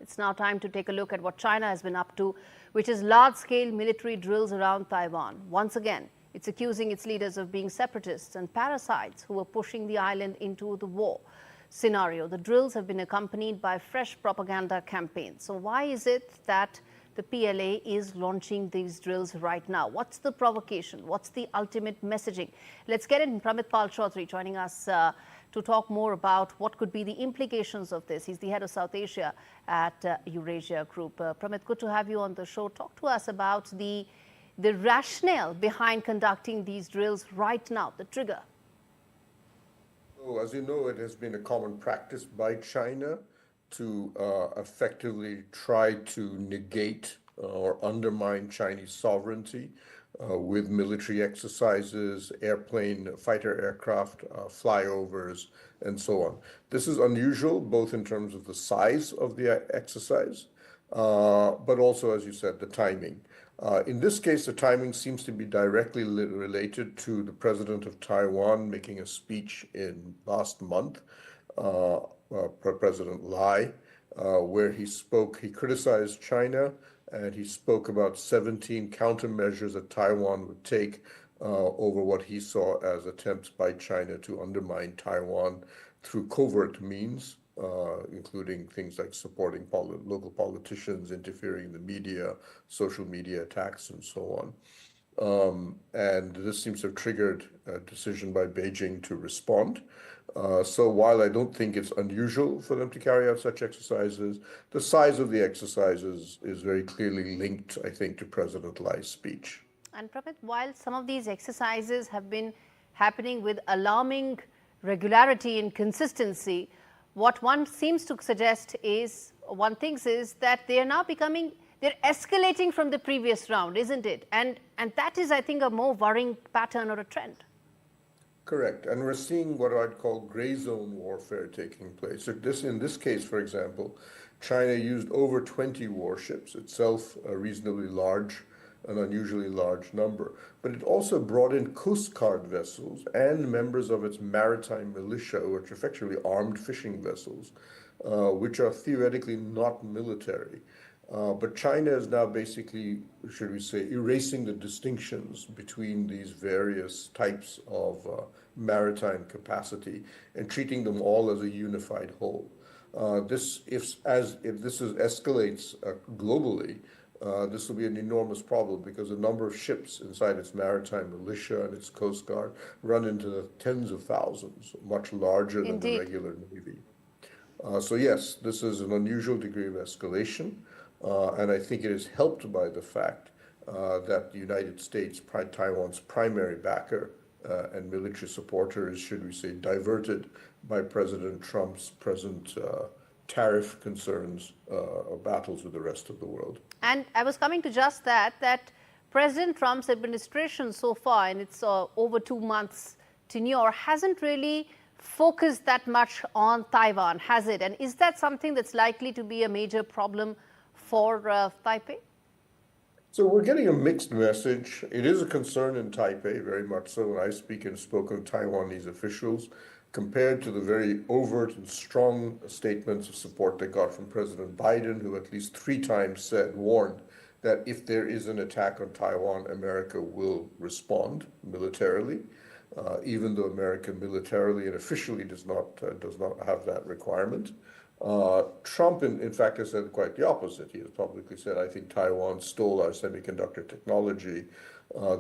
It's now time to take a look at what China has been up to, which is large-scale military drills around Taiwan. Once again, it's accusing its leaders of being separatists and parasites who are pushing the island into the war scenario. The drills have been accompanied by fresh propaganda campaigns. So why is it that the PLA is launching these drills right now? What's the provocation? What's the ultimate messaging? Let's get in. Pramit Pal Chaudhuri joining us to talk more about what could be the implications of this. He's the head of South Asia at Eurasia Group. Pramit, good to have you on the show. Talk to us about the rationale behind conducting these drills right now, the trigger. So, as you know, it has been a common practice by China to effectively try to negate or undermine Chinese sovereignty with military exercises, fighter aircraft, flyovers, and so on. This is unusual, both in terms of the size of the exercise, but also, as you said, the timing. In this case, the timing seems to be directly related to the president of Taiwan making a speech in last month, President Lai, where he criticized China, and he spoke about 17 countermeasures that Taiwan would take over what he saw as attempts by China to undermine Taiwan through covert means, including things like supporting local politicians, interfering in the media, social media attacks, and so on. And this seems to have triggered a decision by Beijing to respond. So while I don't think it's unusual for them to carry out such exercises, the size of the exercises is very clearly linked, I think, to President Lai's speech. And Pramit, while some of these exercises have been happening with alarming regularity and consistency, what one seems to suggest is, one thinks is that they are now they're escalating from the previous round, isn't it? And that is, I think, a more worrying pattern or a trend. Correct. And we're seeing what I'd call gray zone warfare taking place. So in this case, for example, China used over 20 warships, itself a reasonably large, an unusually large number. But it also brought in Coast Guard vessels and members of its maritime militia, which are effectively armed fishing vessels, which are theoretically not military. But China is now basically, should we say, erasing the distinctions between these various types of maritime capacity and treating them all as a unified whole. If this escalates globally, this will be an enormous problem because the number of ships inside its maritime militia and its Coast Guard run into the tens of thousands, much larger than the regular Navy. So yes, this is an unusual degree of escalation. And I think it is helped by the fact that the United States, Taiwan's primary backer and military supporter, is, should we say, diverted by President Trump's present tariff concerns or battles with the rest of the world. And I was coming to just that President Trump's administration so far, in its over 2 months tenure, hasn't really focused that much on Taiwan, has it? And is that something that's likely to be a major problem for Taipei? So we're getting a mixed message. It is a concern in Taipei, very much so. When I speak and spoke of Taiwanese officials, compared to the very overt and strong statements of support they got from President Biden, who at least 3 times warned that if there is an attack on Taiwan, America will respond militarily, even though America militarily and officially does not have that requirement. Trump, in fact, has said quite the opposite. He has publicly said, I think Taiwan stole our semiconductor technology.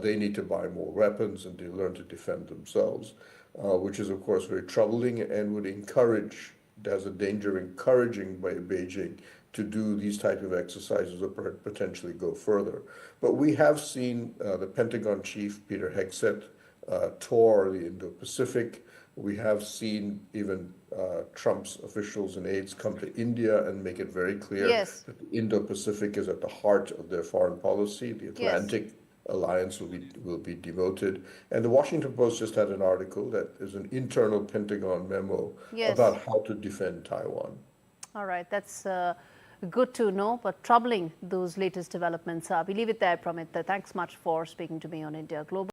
They need to buy more weapons and to learn to defend themselves, which is, of course, very troubling and would has a danger of encouraging by Beijing to do these type of exercises or potentially go further. But we have seen the Pentagon chief, Peter Hegseth, tour the Indo-Pacific. We have seen even Trump's officials and aides come to India and make it very clear that the Indo-Pacific is at the heart of their foreign policy. The Atlantic alliance will be devoted. And the Washington Post just had an article that is an internal Pentagon memo about how to defend Taiwan. All right, that's good to know, but troubling those latest developments are. We leave it there, Pramit. Thanks much for speaking to me on India Global.